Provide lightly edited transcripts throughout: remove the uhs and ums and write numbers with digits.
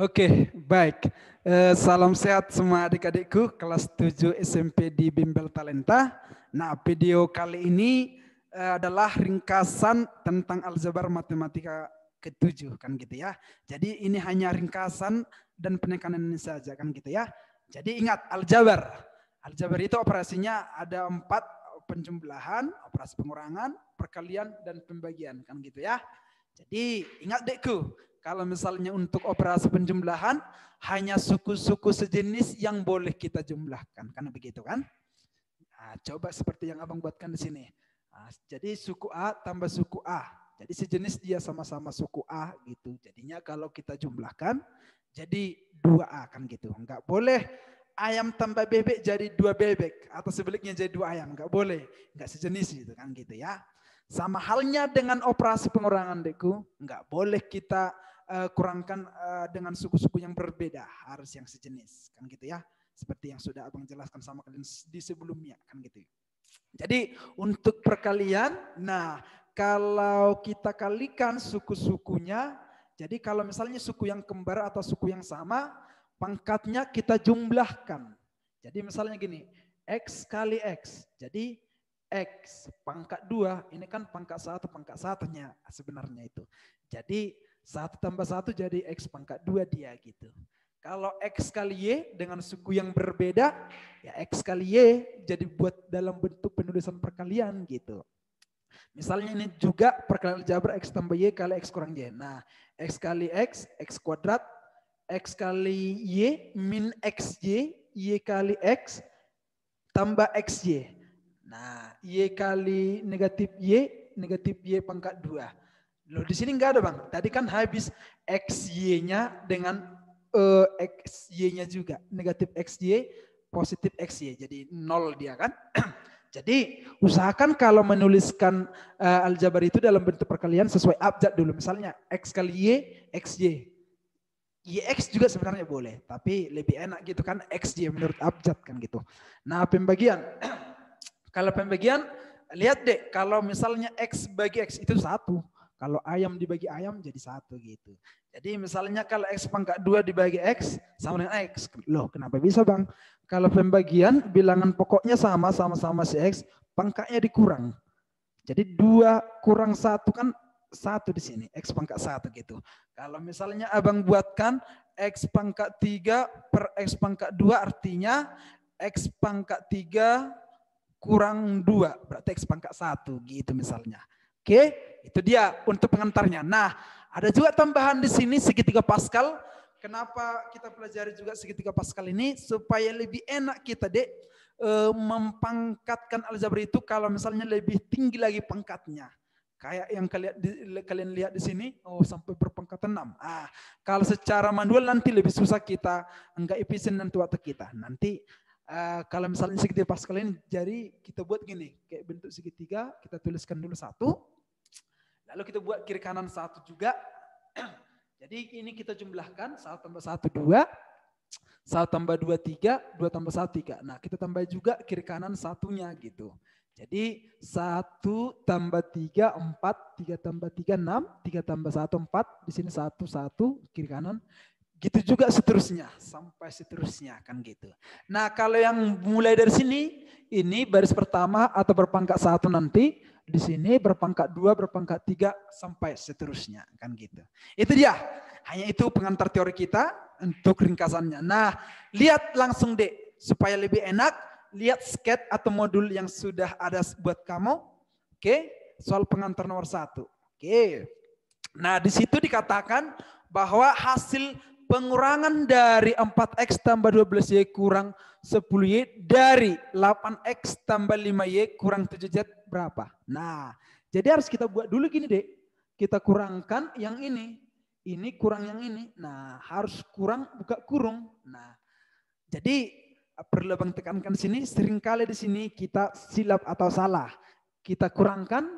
Oke, baik. Salam sehat semua adik-adikku kelas 7 SMP di Bimbel Talenta. Nah, video kali ini adalah ringkasan tentang aljabar matematika ke-7 kan gitu ya. Jadi ini hanya ringkasan dan penekanan ini saja kan gitu ya. Jadi ingat aljabar. Aljabar itu operasinya ada 4: penjumlahan, operasi pengurangan, perkalian dan pembagian kan gitu ya. Jadi ingat dekku, kalau misalnya untuk operasi penjumlahan hanya suku-suku sejenis yang boleh kita jumlahkan, karena begitu kan? Nah, coba seperti yang abang buatkan di sini. Nah, jadi suku A tambah suku A, jadi sejenis dia sama-sama suku A gitu. Jadinya kalau kita jumlahkan jadi 2A kan gitu. Enggak boleh ayam tambah bebek jadi 2 bebek atau sebaliknya jadi 2 ayam, enggak boleh, enggak sejenis gitu kan gitu ya. Sama halnya dengan operasi pengurangan deku, nggak boleh kita kurangkan dengan suku-suku yang berbeda, harus yang sejenis, kan gitu ya. Seperti yang sudah abang jelaskan sama kalian di sebelumnya, kan gitu. Jadi untuk perkalian, nah kalau kita kalikan suku-sukunya, jadi kalau misalnya suku yang kembar atau suku yang sama, pangkatnya kita jumlahkan. Jadi misalnya gini, X kali X, jadi X pangkat 2, ini kan pangkat 1 pangkat satunya sebenarnya itu. Jadi 1 tambah 1 jadi X pangkat 2 dia gitu. Kalau X kali Y dengan suku yang berbeda, ya X kali Y jadi buat dalam bentuk penulisan perkalian gitu. Misalnya ini juga perkalian aljabar X tambah Y kali X kurang Y. Nah, X kali X, X kuadrat, X kali Y min XY, Y kali X tambah XY. Nah, Y kali negatif Y pangkat 2. Loh, di sini enggak ada bang. Tadi kan habis XY-nya dengan XY-nya juga. Negatif XY, positif XY. Jadi 0 dia kan. Jadi usahakan kalau menuliskan aljabar itu dalam bentuk perkalian sesuai abjad dulu. Misalnya X kali Y, XY. YX juga sebenarnya boleh, tapi lebih enak gitu kan XY menurut abjad kan gitu. Nah pembagian, kalau pembagian lihat deh, kalau misalnya X bagi X itu 1, kalau ayam dibagi ayam jadi 1 gitu. Jadi misalnya kalau X pangkat 2 dibagi X sama dengan X, loh kenapa bisa bang? Kalau pembagian bilangan pokoknya sama-sama si X, pangkatnya dikurang. Jadi 2 kurang 1 kan 1 di sini, X pangkat 1 gitu. Kalau misalnya abang buatkan X pangkat 3 per X pangkat 2 artinya X pangkat 3 kurang 2, berarti X pangkat 1 gitu misalnya. Oke, itu dia untuk pengantarnya. Nah, ada juga tambahan di sini segitiga Pascal. Kenapa kita pelajari juga segitiga Pascal ini? Supaya lebih enak kita dek mempangkatkan aljabar itu kalau misalnya lebih tinggi lagi pangkatnya. Kayak yang kalian lihat di sini, oh sampai berpangkat 6. Kalau secara manual nanti lebih susah kita, enggak efisien nanti waktu kita. Nanti kalau misalnya segitiga Pascal ini, jadi kita buat gini, kayak bentuk segitiga, kita tuliskan dulu 1, lalu kita buat kiri kanan 1 juga. Jadi ini kita jumlahkan 1 tambah 1 2, 1 tambah 2 3, 2 tambah 1 3. Nah kita tambah juga kiri kanan satunya gitu. Jadi 1 tambah 3 4, 3 tambah 3 6, 3 tambah 1 4, di sini 1 1 kiri kanan. Gitu juga seterusnya sampai seterusnya kan gitu. Nah, kalau yang mulai dari sini ini baris pertama atau berpangkat 1 nanti, di sini berpangkat 2, berpangkat 3 sampai seterusnya kan gitu. Itu dia. Hanya itu pengantar teori kita untuk ringkasannya. Nah, lihat langsung deh supaya lebih enak, lihat sket atau modul yang sudah ada buat kamu. Oke, soal pengantar nomor 1. Oke. Nah, di situ dikatakan bahwa hasil pengurangan dari 4X tambah 12Y kurang 10Y dari 8X tambah 5Y kurang 7Z berapa? Nah, jadi harus kita buat dulu gini deh. Kita kurangkan yang ini kurang yang ini. Nah, harus kurang buka kurung. Nah, jadi perlu abang tekankan sini, seringkali di sini kita silap atau salah. Kita kurangkan,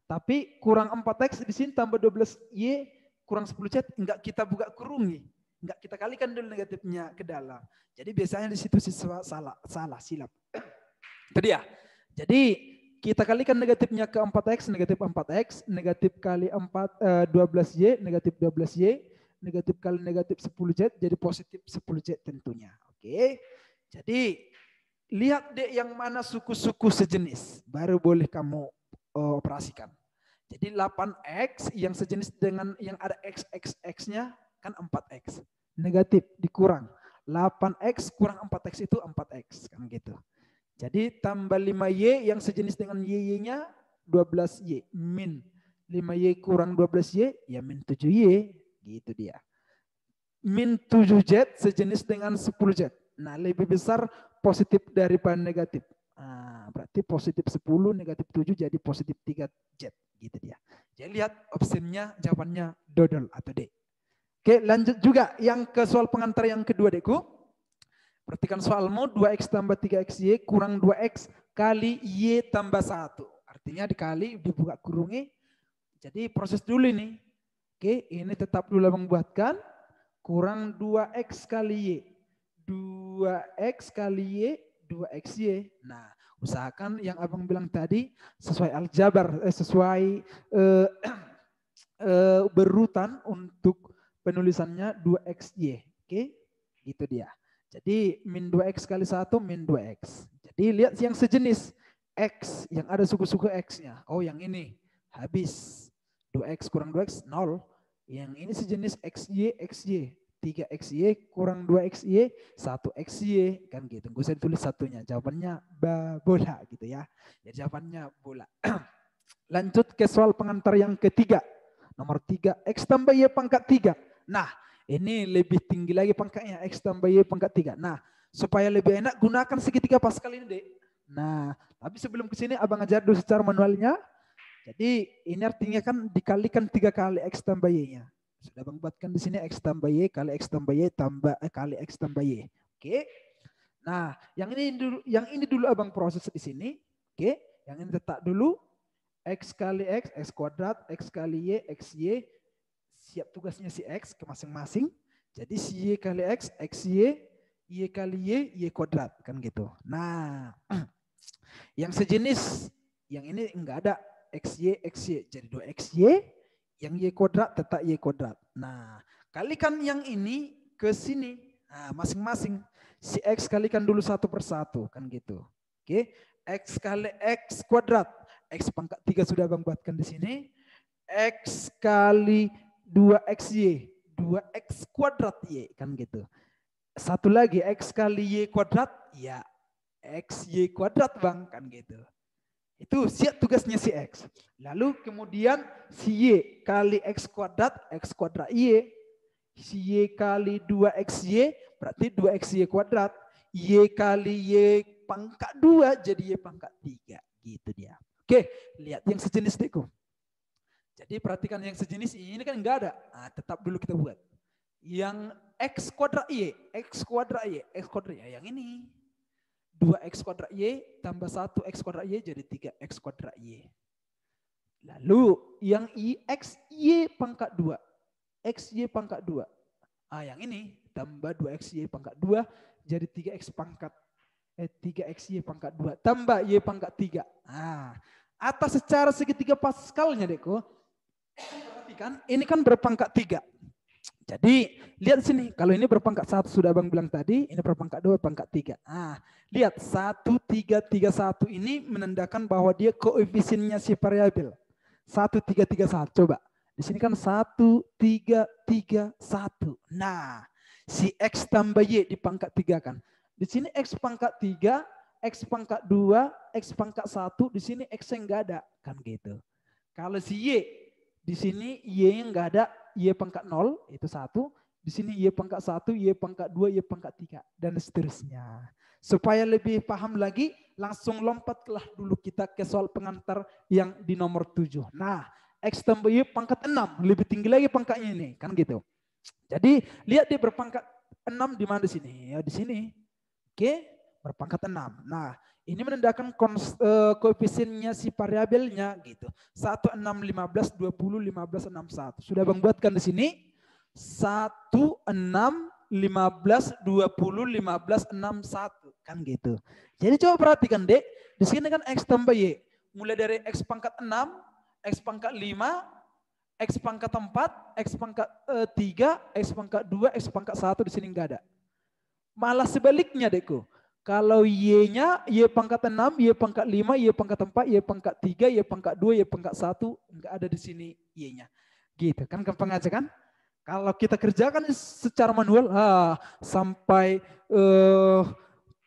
tapi kurang 4X di sini tambah 12Y kurang 10Z, enggak kita buka kurungi. Enggak kita kalikan dulu negatifnya ke dalam. Jadi biasanya di situ siswa salah silap. Itu dia. Jadi kita kalikan negatifnya ke 4X, negatif 4X, negatif kali 12Y, negatif 12Y, negatif kali negatif 10Z jadi positif 10Z tentunya. Oke. Jadi lihat deh yang mana suku-suku sejenis, baru boleh kamu operasikan. Jadi 8X yang sejenis dengan yang ada X-X-X-nya kan 4X. Negatif dikurang. 8X kurang 4X itu 4X kan gitu. Jadi tambah 5Y yang sejenis dengan Y-nya 12Y min 5Y kurang 12Y ya min 7Y gitu dia. Min 7Z sejenis dengan 10Z. Nah lebih besar positif daripada negatif. Nah, berarti positif 10 negatif 7 jadi positif 3Z gitu dia. Jadi lihat opsinya jawabannya dodol atau D. Oke lanjut juga yang ke soal pengantar yang kedua dekku. Perhatikan soalmu 2X tambah 3XY kurang 2X kali Y tambah 1. Artinya dikali dibuka kurungnya. Jadi proses dulu ini. Oke ini tetap dulu abang buatkan. Kurang 2X kali Y. 2X kali Y, 2XY. Nah usahakan yang abang bilang tadi sesuai aljabar, sesuai berurutan untuk penulisannya 2XY. Oke gitu dia. Jadi min 2X kali 1 min 2X. Jadi lihat yang sejenis. X yang ada suku-suku X-nya. Oh yang ini. Habis. 2X kurang 2X 0. Yang ini sejenis XY, XY. 3XY kurang 2XY, 1XY. Kan gitu. Gue saya tulis satunya. Jawabannya bola gitu ya. Jadi jawabannya bola. Lanjut ke soal pengantar yang ketiga. Nomor 3. X tambah Y pangkat 3. Nah ini lebih tinggi lagi pangkatnya, X tambah Y pangkat 3. Nah, supaya lebih enak gunakan segitiga Pascal ini, Dek. Nah, tapi sebelum ke sini abang ajar dulu secara manualnya. Jadi ini artinya kan dikalikan 3 kali X tambah Y-nya. Sudah abang buatkan di sini X tambah Y kali X tambah Y kali X tambah Y. Oke. Nah, yang ini dulu abang proses di sini. Oke. Yang ini letak dulu. X kali X, X kuadrat, X kali Y, XY. Siap tugasnya si X ke masing-masing. Jadi si Y kali X, XY, Y kali Y, Y kuadrat. Kan gitu. Nah, yang sejenis, yang ini enggak ada XY, XY. Jadi 2XY, yang Y kuadrat tetap Y kuadrat. Nah, kalikan yang ini ke sini. Nah, masing-masing. Si X kalikan dulu satu persatu. Kan gitu. Oke. X kali X kuadrat. X pangkat 3 sudah abang buatkan di sini. X kali 2XY, 2X kuadrat Y, kan gitu. Satu lagi, X kali Y kuadrat, ya XY kuadrat bang, kan gitu. Itu siap tugasnya si X. Lalu kemudian si Y kali X kuadrat Y. Si Y kali 2XY, berarti 2XY kuadrat. Y kali Y pangkat 2, jadi Y pangkat 3. Gitu dia. Oke, lihat yang sejenis dekku. Jadi perhatikan yang sejenis ini kan enggak ada. Nah, tetap dulu kita buat. Yang X kuadrat Y, X kuadrat Y, X kuadrat Y. Yang ini 2X kuadrat Y tambah 1X kuadrat Y jadi 3X kuadrat Y. Lalu yang X Y pangkat 2. X Y pangkat 2. Ah, yang ini tambah 2X Y pangkat 2 jadi 3X pangkat 3XY pangkat 2 tambah Y pangkat 3. Nah, atas secara segitiga Pascalnya dekku. Perhatikan, ini kan berpangkat 3. Jadi lihat sini, kalau ini berpangkat 1 sudah abang bilang tadi, ini berpangkat 2, berpangkat 3. Nah, lihat 1, 3, 3, 1 ini menandakan bahwa dia koefisiennya si variabel. 1, 3, 3, 1. Coba. Di sini kan 1, 3, 3, 1. Nah, si X tambah Y di pangkat 3 kan. Di sini X pangkat 3, X pangkat 2, X pangkat 1. Di sini X yang enggak ada. Kan gitu. Kalau si Y, di sini Y yang enggak ada, Y pangkat 0, itu 1. Di sini Y pangkat 1, Y pangkat 2, Y pangkat 3. Dan seterusnya. Supaya lebih paham lagi, langsung lompatlah dulu kita ke soal pengantar yang di nomor 7. Nah, X tambah Y pangkat 6. Lebih tinggi lagi pangkatnya ini. Kan gitu. Jadi, lihat dia berpangkat 6 di mana di sini? Ya di sini. Oke, berpangkat 6. Nah, ini menandakan koefisiennya si variabelnya gitu. 1, 6, 15, 20, 15, 6, 1. Sudah abang buatkan di sini. 1, 6, 15, 20, 15, 6, 1. Kan gitu. Jadi coba perhatikan dek. Di sini kan X tambah Y. Mulai dari X pangkat 6, X pangkat 5, X pangkat 4, X pangkat 3, X pangkat 2, X pangkat 1 di sini enggak ada. Malah sebaliknya, Dekku. Kalau Y-nya, Y pangkat 6, Y pangkat 5, Y pangkat 4, Y pangkat 3, Y pangkat 2, Y pangkat 1, enggak ada di sini Y-nya. Gitu kan, gampang aja kan? Kalau kita kerjakan secara manual, sampai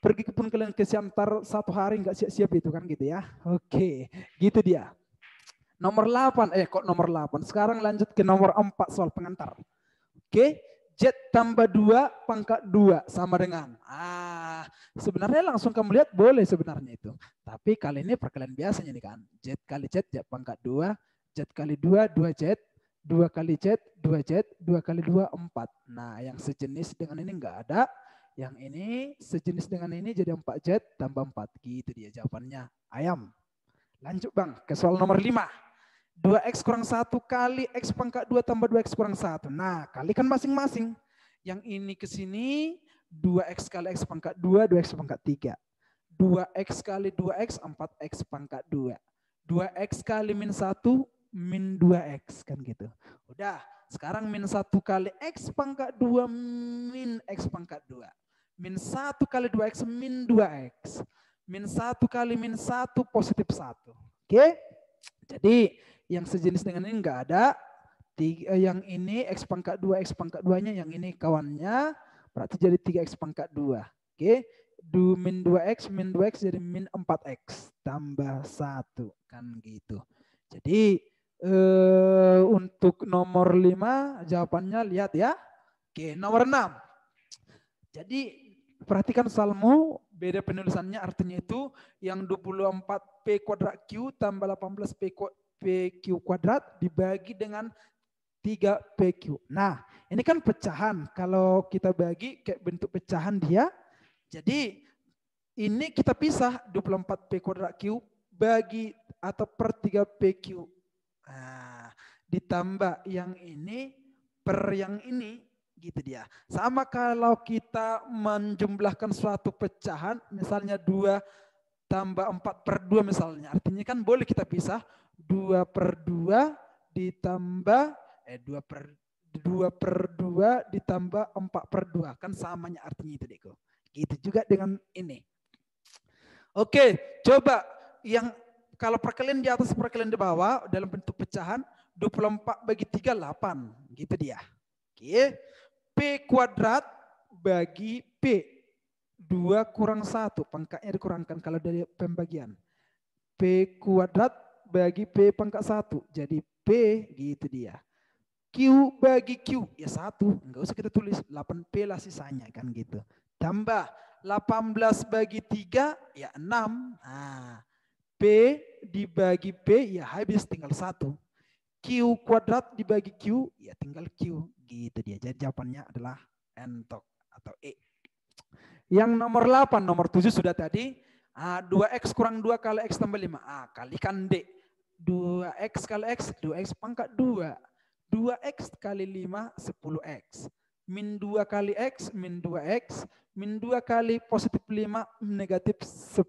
pergi ke kalian ke Siantar 1 hari enggak siap-siap itu kan gitu ya. Oke, gitu dia. Nomor 8, kok nomor 8? Sekarang lanjut ke nomor 4 soal pengantar. Oke, Z tambah 2 pangkat 2 sama dengan. Sebenarnya langsung kamu lihat boleh sebenarnya itu. Tapi kali ini perkalian biasanya nih kan. Z kali Z, Z pangkat 2. Z kali 2, 2Z. 2 kali Z, 2Z. 2 kali 2, 4. Nah, yang sejenis dengan ini enggak ada. Yang ini sejenis dengan ini jadi 4Z tambah 4. Gitu dia jawabannya. Ayam. Lanjut Bang, ke soal nomor 5. 2X kurang 1 kali X pangkat 2 tambah 2X kurang 1. Nah, kalikan masing-masing. Yang ini ke sini, 2X kali X pangkat 2, 2X pangkat 3. 2X kali 2X, 4X pangkat 2. 2X kali min 1, min 2X. Kan gitu. Udah, sekarang min 1 kali X pangkat 2, min X pangkat 2. Min 1 kali 2X, min 2X. Min 1 kali min 1, positif 1. Oke? Jadi, yang sejenis dengan ini enggak ada. Yang ini X pangkat 2, X pangkat 2-nya, yang ini kawannya, berarti jadi 3X pangkat 2. Oke, min 2X, min 2X jadi min 4X tambah 1. Kan gitu. Jadi untuk nomor 5 jawabannya lihat ya. Oke, nomor 6. Jadi perhatikan soalmu, beda penulisannya artinya itu yang 24P kuadrat Q tambah 18P PQ kuadrat dibagi dengan 3PQ. Nah, ini kan pecahan. Kalau kita bagi kayak bentuk pecahan dia, jadi ini kita pisah 24P kuadrat Q bagi atau per 3PQ. Nah, ditambah yang ini per yang ini, gitu dia. Sama kalau kita menjumlahkan suatu pecahan, misalnya 2 tambah 4 per 2 misalnya. Artinya kan boleh kita pisah 2 per 2 ditambah 2 per 2 ditambah 4 per 2. Kan samanya artinya itu, Deko. Gitu juga dengan ini. Oke, coba yang kalau perkalian di atas perkalian di bawah dalam bentuk pecahan 24 bagi 3 8. Gitu dia. Oke. P kuadrat bagi P. 2 kurang 1, pangkatnya dikurangkan kalau dari pembagian. P kuadrat bagi P pangkat 1, jadi P gitu dia. Q bagi Q, ya 1, enggak usah kita tulis, 8P lah sisanya kan gitu. Tambah 18 bagi 3, ya 6. Nah, P dibagi P, ya habis tinggal 1. Q kuadrat dibagi Q, ya tinggal Q. Gitu dia, jadi jawabannya adalah entok atau E. Yang nomor 8, nomor 7 sudah tadi. 2X kurang 2 kali X tambah 5. Kalikan D. 2X kali X, 2X pangkat 2. 2X kali 5, 10X. Min 2 kali X, min 2X. Min 2 kali positif 5, negatif 10.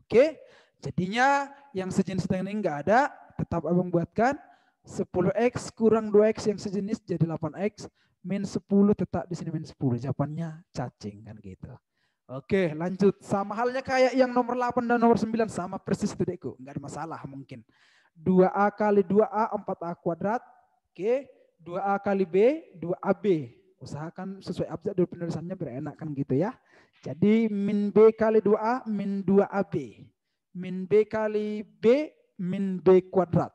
Oke? Jadinya yang sejenis dengan ini enggak ada. Tetap abang buatkan. 10X kurang 2X yang sejenis jadi 8X. Min 10 tetap di sini min 10. Jawabannya cacing kan gitu. Oke, lanjut. Sama halnya kayak yang nomor 8 dan nomor 9 sama persis itu, Dekku. Enggak ada masalah mungkin. 2A kali 2A 4A kuadrat. Oke, 2A kali B 2AB. Usahakan sesuai abjad dari penulisannya biar enak kan gitu ya. Jadi min B kali 2A min 2AB. Min B kali B min B kuadrat.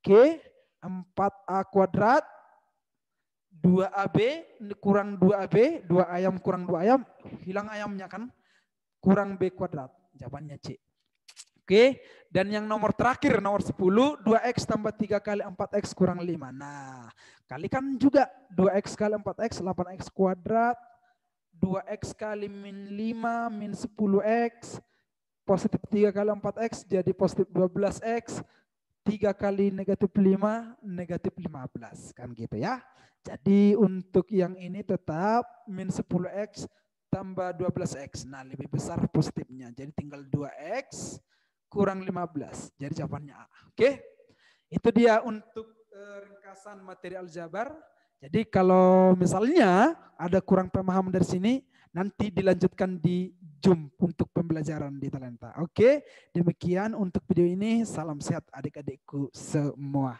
Oke, 4A kuadrat 2AB kurang 2AB, 2 ayam kurang 2 ayam, hilang ayamnya kan, kurang B kuadrat. Jawabannya C. Oke, dan yang nomor terakhir, nomor 10, 2X tambah 3 kali 4X kurang 5. Nah, kalikan juga 2X kali 4X, 8X kuadrat, 2X kali min 5, min 10X, positif 3 kali 4X jadi positif 12X, 3 kali negatif 5, negatif 15. Kan gitu ya. Jadi untuk yang ini tetap min 10X tambah 12X. Nah lebih besar positifnya. Jadi tinggal 2X kurang 15. Jadi jawabannya A. Oke. Itu dia untuk ringkasan materi aljabar. Jadi kalau misalnya ada kurang pemahaman dari sini, nanti dilanjutkan di Zoom untuk pembelajaran di Talenta. Oke, demikian untuk video ini. Salam sehat adik-adikku semua.